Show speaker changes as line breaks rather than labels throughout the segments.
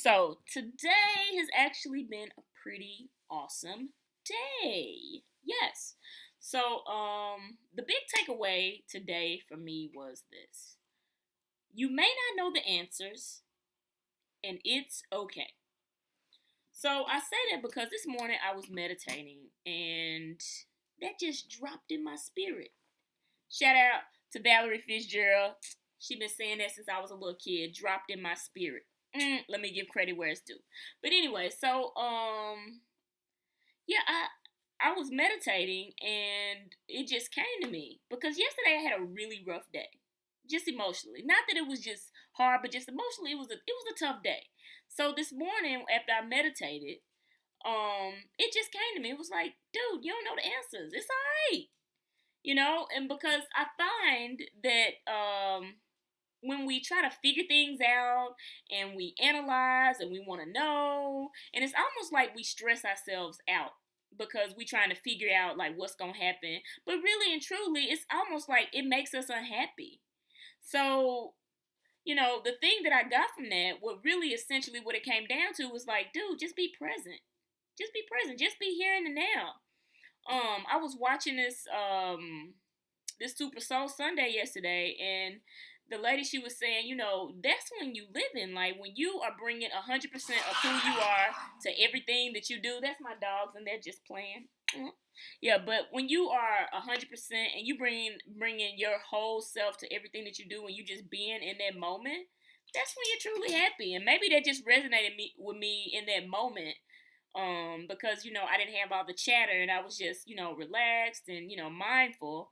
So today has actually been a pretty awesome day. Yes. So the big takeaway today for me was this. You may not know the answers and it's okay. So I say that because this morning I was meditating and that just dropped in my spirit. Shout out to Valerie Fitzgerald. She been saying that since I was a little kid. Dropped in my spirit. Let me give credit where it's due. But anyway, so yeah, I was meditating and it just came to me because yesterday I had a really rough day, just emotionally. Not that it was just hard, but just emotionally, it was a tough day. So this morning after I meditated, it just came to me. It was like, dude, you don't know the answers. It's alright, and because I find that when we try to figure things out and we analyze and we want to know, and it's almost like we stress ourselves out because we trying to figure out like what's gonna happen, but really and truly it's almost like it makes us unhappy. So the thing that I got from that, what really essentially what it came down to was like, dude, just be present, just be here in the now. I was watching this Super Soul Sunday yesterday, and the lady, she was saying, that's when you live in, like when you are bringing 100% of who you are to everything that you do. That's my dogs, and they're just playing. Yeah, but when you are 100% and you bringing your whole self to everything that you do, and you just being in that moment, that's when you're truly happy. And maybe that just resonated with me in that moment, because I didn't have all the chatter and I was just relaxed and mindful.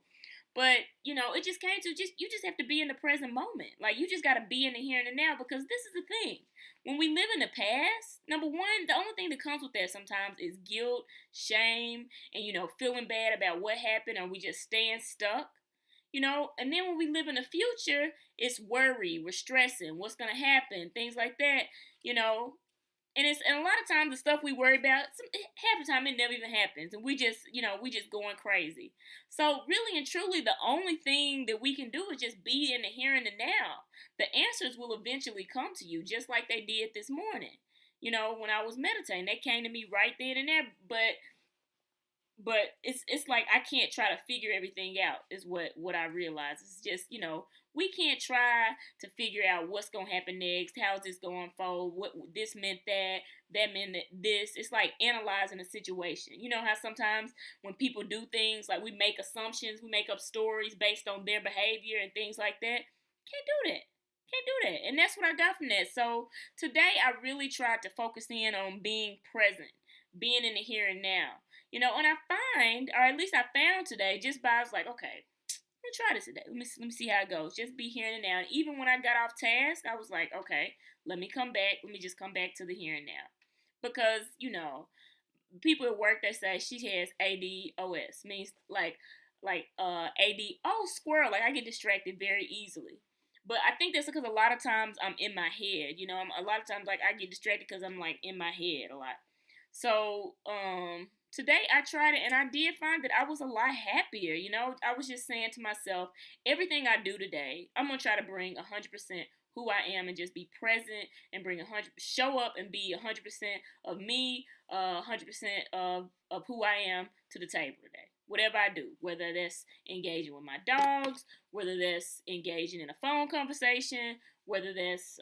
But it just came to just you just have to be in the present moment. Like you just got to be in the here and the now, because this is the thing. When we live in the past, number one, the only thing that comes with that sometimes is guilt, shame, and feeling bad about what happened, or we just staying stuck. And then when we live in the future, it's worry, we're stressing, what's gonna happen, things like that. You know, and a lot of times the stuff we worry about, half the time it never even happens, and we just going crazy. So really and truly, the only thing that we can do is just be in the here and the now. The answers will eventually come to you, just like they did this morning. When I was meditating, they came to me right then and there. But it's like I can't try to figure everything out, is what I realize. It's just we can't try to figure out what's gonna happen next, how's this gonna unfold, what this meant, that meant this. It's like analyzing a situation. You know how sometimes when people do things, like we make assumptions, we make up stories based on their behavior and things like that. Can't do that. Can't do that. And that's what I got from that. So today I really tried to focus in on being present, being in the here and now. And I find, or at least I found today, just by I was like, okay, let me try this today. Let me see how it goes. Just be here and now. And even when I got off task, I was like, okay, let me come back. Let me just come back to the here and now, because people at work, they say she has ADOS, means like AD, oh, squirrel, like I get distracted very easily. But I think that's because a lot of times I'm in my head. A lot of times like I get distracted because I'm like in my head a lot. So today I tried it and I did find that I was a lot happier. I was just saying to myself, everything I do today, I'm gonna try to bring 100% who I am and just be present and bring 100, show up and be 100% of me, 100% of who I am to the table today. Whatever I do, whether that's engaging with my dogs, whether that's engaging in a phone conversation, whether that's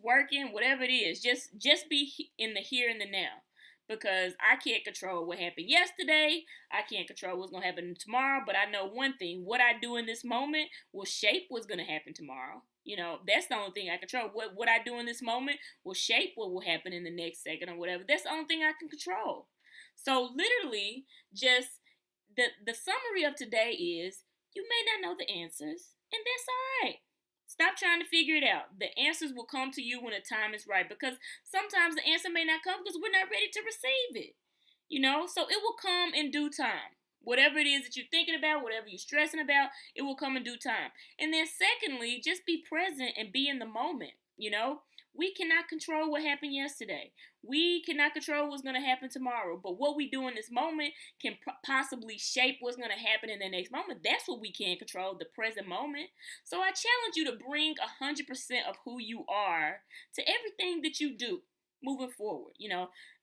working, whatever it is, just be in the here and the now, because I can't control what happened yesterday. I can't control what's gonna happen tomorrow, but I know one thing: what I do in this moment will shape what's gonna happen tomorrow. That's the only thing I control. What I do in this moment will shape what will happen in the next second or whatever. That's the only thing I can control. So literally, just the summary of today is: you may not know the answers, and that's all right. Stop trying to figure it out. The answers will come to you when the time is right, because sometimes the answer may not come because we're not ready to receive it. So it will come in due time. Whatever it is that you're thinking about, whatever you're stressing about, it will come in due time. And then secondly, just be present and be in the moment. We cannot control what happened yesterday. We cannot control what's going to happen tomorrow. But what we do in this moment can possibly shape what's going to happen in the next moment. That's what we can control, the present moment. So I challenge you to bring 100% of who you are to everything that you do moving forward.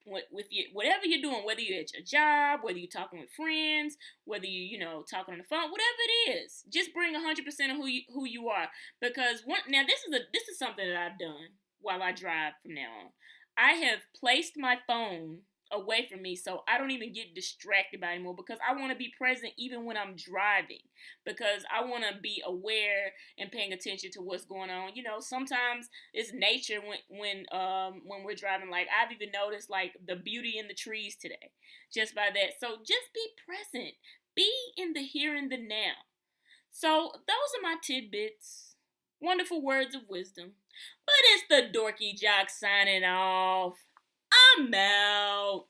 With whatever you're doing, whether you're at your job, whether you're talking with friends, whether you talking on the phone, whatever it is, just bring 100% of who you are. Because now this is something that I've done while I drive from now on. I have placed my phone away from me so I don't even get distracted by it anymore, because I want to be present even when I'm driving, because I want to be aware and paying attention to what's going on. Sometimes it's nature when we're driving. Like, I've even noticed like the beauty in the trees today just by that. So just be present, be in the here and the now. So those are my tidbits, wonderful words of wisdom. But it's the Dorky Jock signing off. I'm out.